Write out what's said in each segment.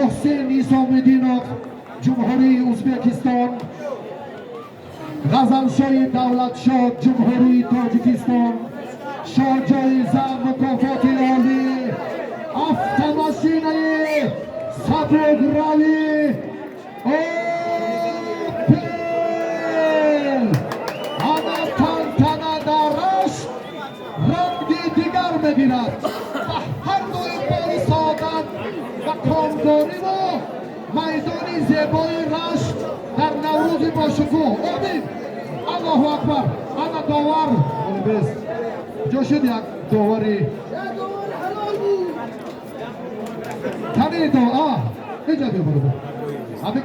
محسن نیسام‌الدینov جمهوری ازبکستان، غزلشاه دولتشاه جمهوری تاجیکستان، شاهجایزه مکافات عالی автомашинае сабукравӣ Opel ана тантана дар рашт ранги дигар мегирад ва ҳар доим бои саодат ва комдориву майдони зебои рашт дар наврӯзи бошукӯҳ омин аллоҳу акбар ана довар ҷо шуд як довари танидо اینجا بیا برو همین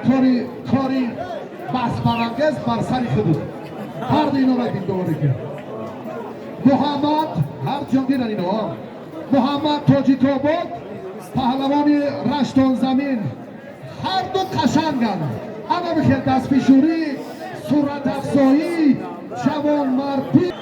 کاری بس برانگیز بر سری خود هر اینو بگیم دوباره که محمد هر جنگی در اینو محمد تاجیک آباد پهلوانی رشتان زمین هر دو قشنگن اما بخیر دست پیشوری صورت افزایی جوان مردی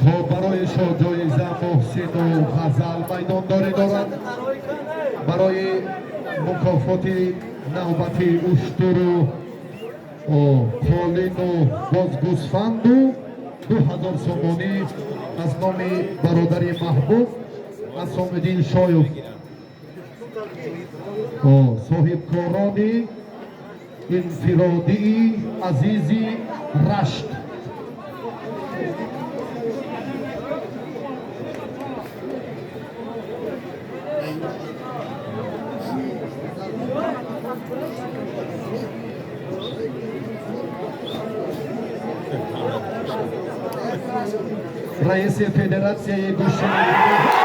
خب برای جایزه محسن و غزل میدانداری دارد برای مکافات نوبتی اشتر و قالین و بازگوسفند و 2000 سومانی از نام برادری محبوب حسام‌الدین شایخ صاحبکارانی انفرادی عزیزی رشت رئیس فدراسیای گوشه‌گیری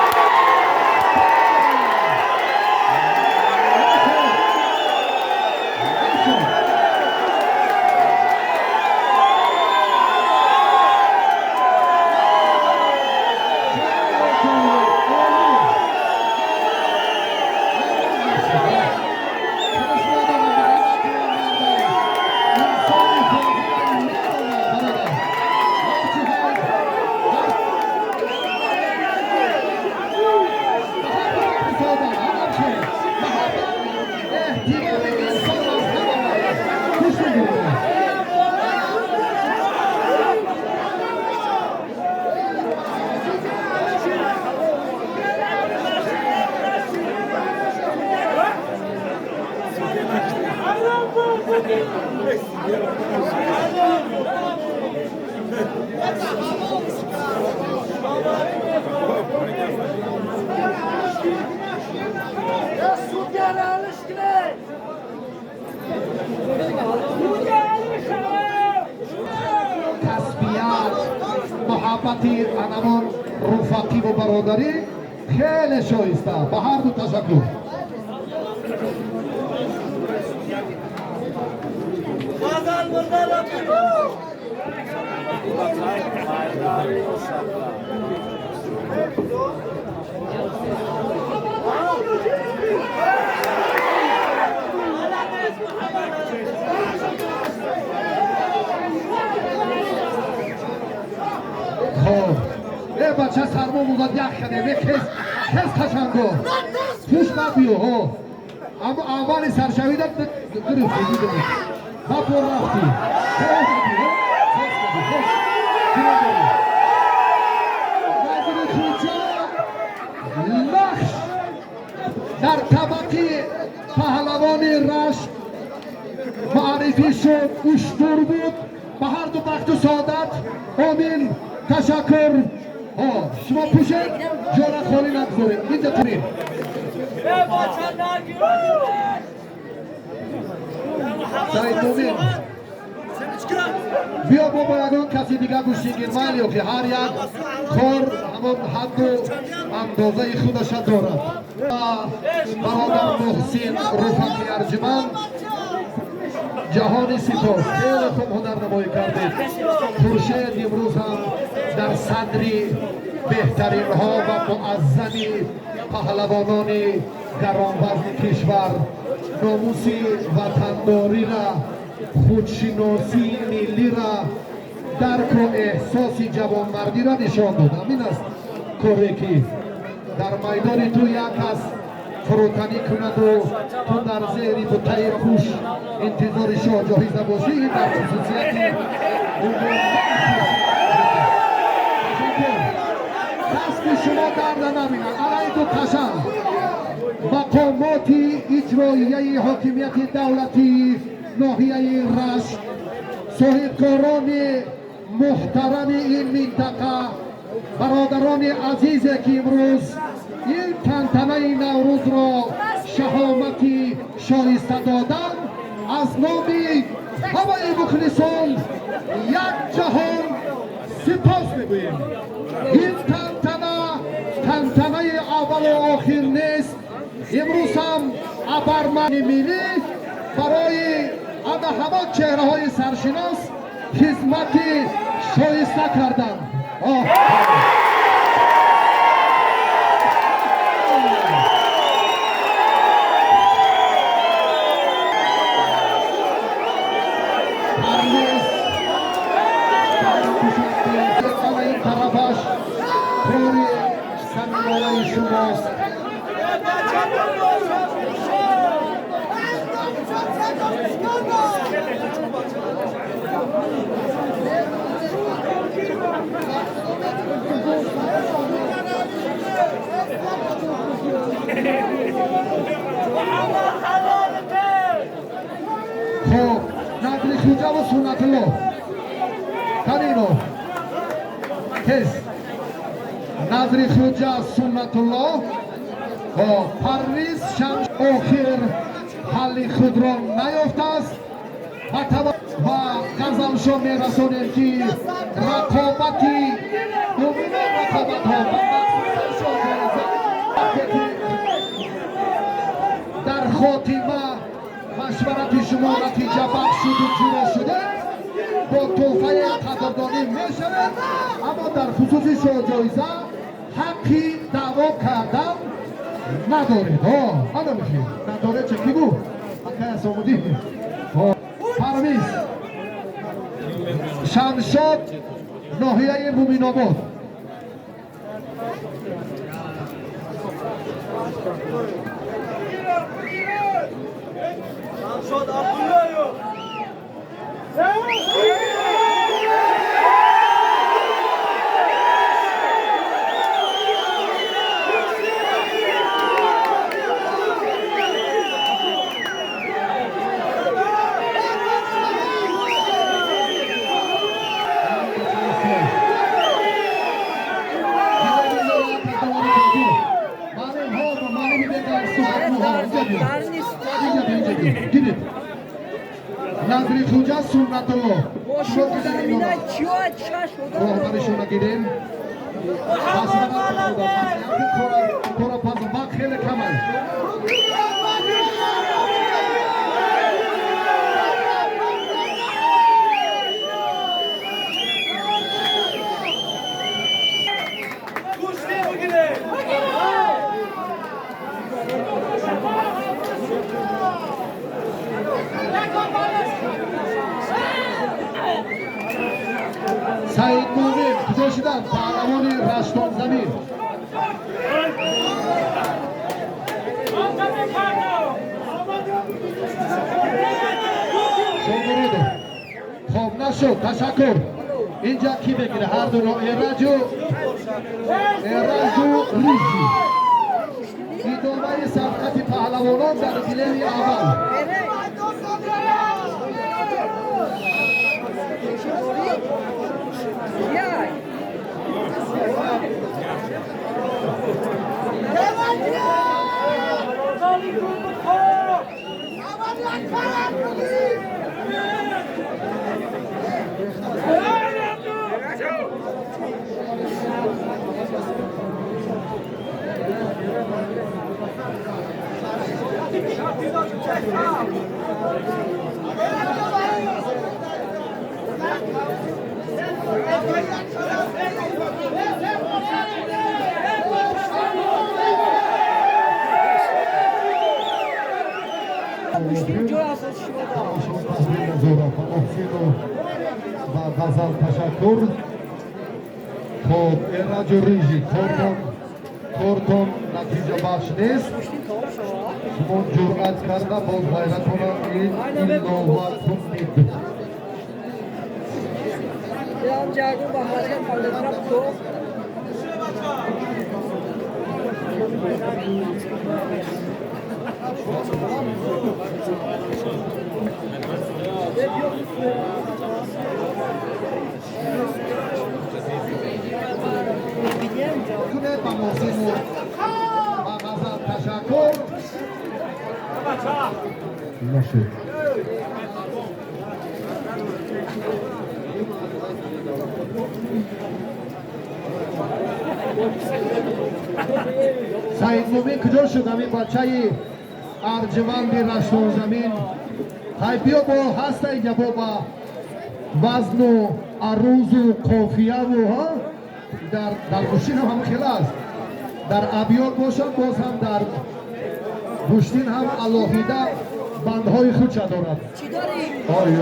محبتی انمان رفاقی و برادری خیلی شایسته با هر دو تشکر بچه سرما بودد یک کنه کس تشنگو توش نبیو اما اول سرشویدت گرفتی دیدم با پر رفتی لخش در طبقی پهلوانی رشت معرفی شد اشتر بود به هر دو بخت و سعادت آمین تشکر شما پوشید جارت خالی نگذارید اینجا تونید سعید مومین بیا بابا یگان کسی دیگه گوشی گیر مالیو که هر یک کار همون حد و اندازه خودش دارد برادر محسین رفقی ارجمند جهانی سپاس خیلی خوب هنر نمایی کردید خورشید امروز هم در صدری بهترین ها و معظمی پهلوانان گرانوزن کشور ناموسی وطنداری را خودشناسی ملی را درک و احساس جوانمردی را نشان داد. همین است کاری که در میدان تو یک از فروتنی کند و تو در زیر بوته خوش انتظار شاه جاهیزه باشی این در خصوصیت دست شما درد نمینن علی تو قشنگ مقامات اجراییه حاکمیت دولتی ناحیه رشت صاحبکاران محترم این منطقه برادران عزیز که امروز این تنتنه نوروز را شهامتی شایسته دادن از نام همه مخلصان یک جهان سپاس میگوییم. این تنتنه اول و آخر نیست. امروز هم ابرمن ملی برای همه چهره های سرشناس خدمت شایسته کردند. این طرفش کاری سمیانه شماست. خب نظری خوجا و سنت الله کنینو کس نظری خوجا سنت الله پرویز شمس آخر حل خود را نیافته است و غزلشو میرسانیم که رقابتی دومینان رقابت ها در خاتمه مشورت شما نتیجه بخش شد و جورا شده با توفه قدردانی می شود. اما در خصوص شاه جایزه حقی دعوا کردن ندارید. آنو میخوید نداره چه کی بود؟ حقی از آمودی پرویز شمشاد ناحیه مومین آباد شمشاد عبدالله نظری خوجا سنت الله راهبرشون گیریم کورا پازمک خیلی کمه سعید مومین کجا شدن؟ پهلوان رشتان زمین شمروده خب نشد تشکر. اینجا کی بگیره؟ هر دو رو ایرج و ریزی ادامه سبقت پهلوانان در گلهی اول Yeah. و غزل تشکر خب ایراج و ریجی کورتون نتیجه بخش نیست شما جرأت کرده باز غیرتون این نوبت کنید کنه با موسیم و غزل تشکر باشه سعید مومین کجا شد همین بچه ارجمند رشتون زمین های بیا با هسته یا با وزن و عروض و قافیه و ها در گوشتین هم همه خیلی است در ابیار باشد باز هم در گوشتین هم علاهیده بندهای خود چه دارد چی داری؟ آی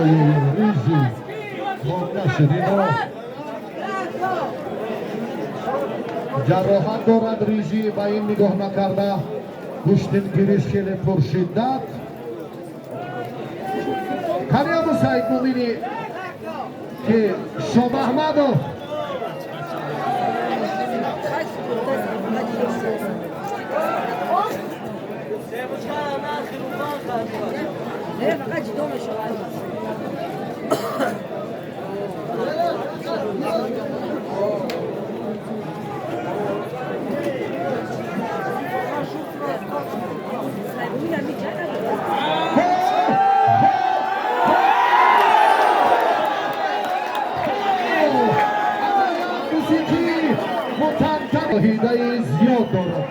ریزی خواب نشدین ها جراحت دارد ریزی و این نگاه نکرده گوشتین گیریش خیلی پرشدت کمی همون سعید مومینی که شاه احمد نه فقط جدوم شوال هیده زیاد دارد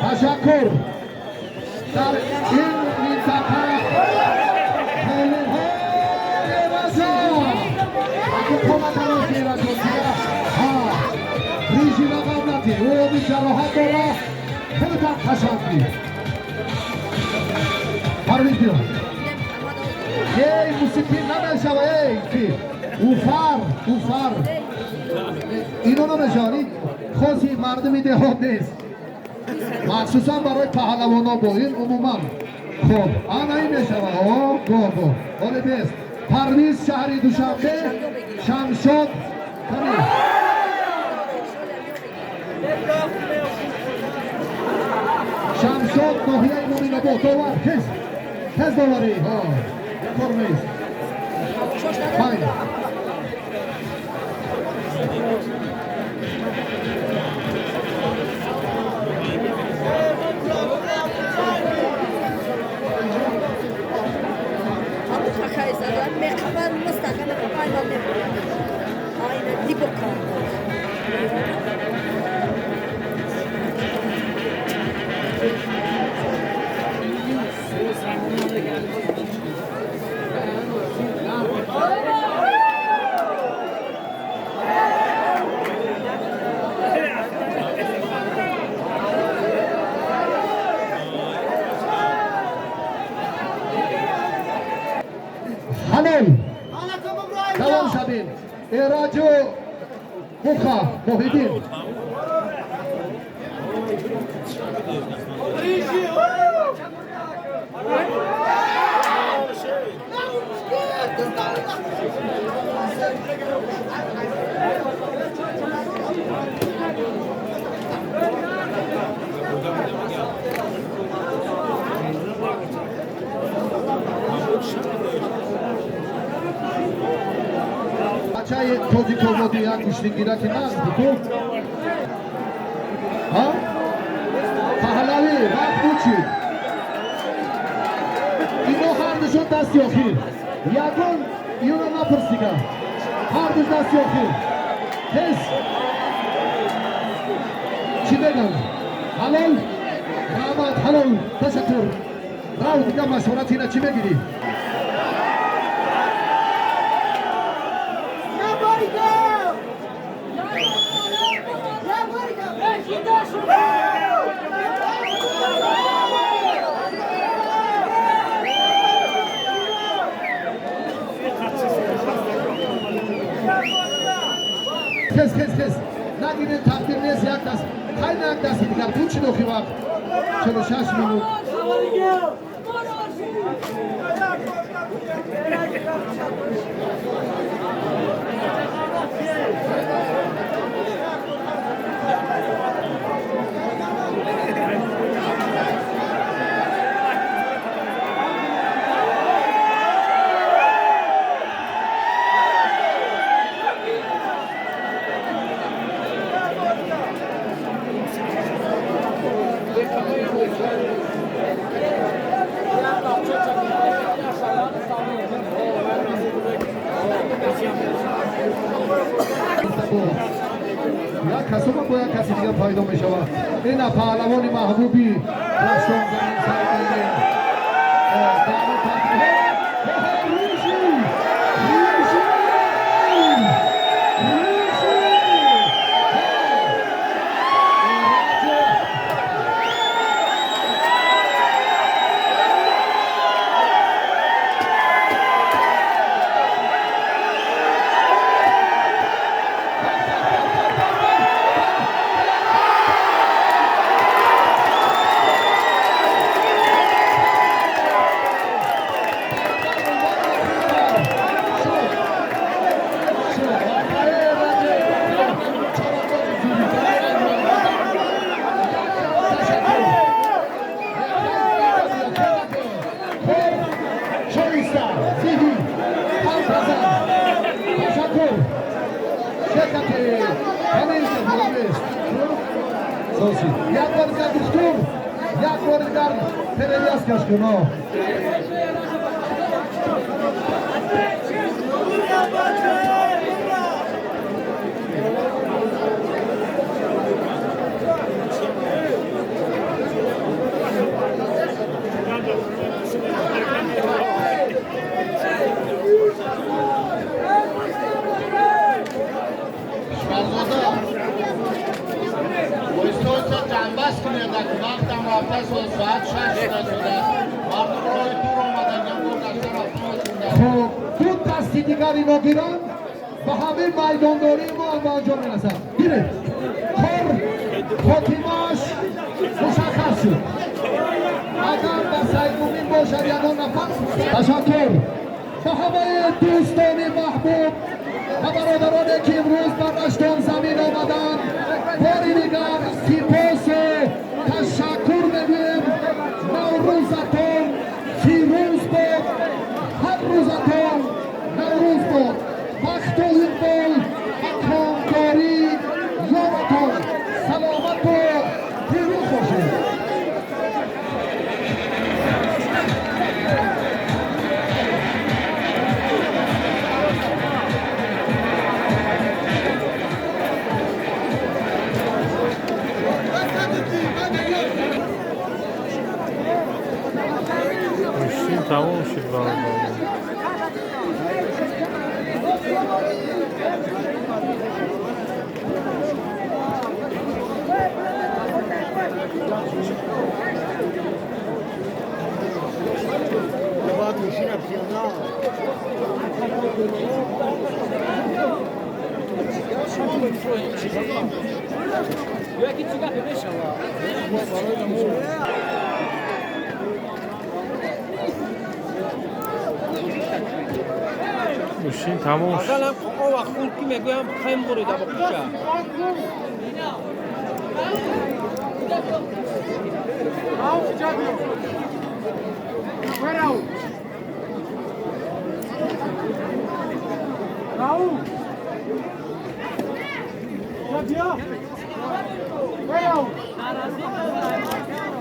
تشکر در این منطقه خیلی های رسا اگه کمک هنوزی را جزیه ریشی نقابلتی او بی جراحت دارد خیلی تا تشکری پرویز بیرون ای موسیقی نمیشوه ای کی اوفر اینو نمیشوه خاصی مردمی دهات نیست مخصوصا برای پهلوانا با این عموما خب آنایی میشوه گو حالی بیست پرویز شهری دوشنبه شمشاد کمی شمشاد ناحیه مومین آباد داور کس داوری فرمیز فاین مخبر مستقیم پایان نمی‌کنه. آینه دیبو کار. تمام شدیم ایراج و خوخا محیدین بچه توزی کلماتی ها گوشتین گیره که نه بکن ها؟ پهلوی وقت بچید دست یاخی یکون یونو نپرسیگه هر دوش دست یاخی تس چی بگم حلال رحمت حلال تشکر راو دیگه مشورت اینه چی بگیری Nobody go! Nobody go! Hey, she does kes نگیرین تبدیل نیست یک دست خیلی یک دست دیگر بود چی داخی وقت 46 minut یک کسی با یک کسی دیگر پیدا می شود این پهلوان محبوبی رشتان زمین سرگیره یک بار دیگر دکتر یک بار دیگر پریاس کشکنو جنبست کنید که وقتم رفته ساعت 6 شده وقتی راه دور آمدن یا بود از طرف خب دو دستی دیگر اینا گیرن و همه میدانداری ما به انجام میرسن گیرید کار خاتمه‌اش مشخص شد اگر به سید مومین باشد یگان نفر تشکر به همه دوستان محبوب و برادرانی که امروز بر رشتان زمین آمدن باری دیگر سپاس و تشکر میگویم نوروزتان پیروز باد هر روزتان نوروز باد وقت و اقبال و کامکاری یادتان سلامت و پیروز باشید تموم شد گوشین تموم شد. اقلا او وقت خون کی میگویم خیم بریده با پیشه Raul!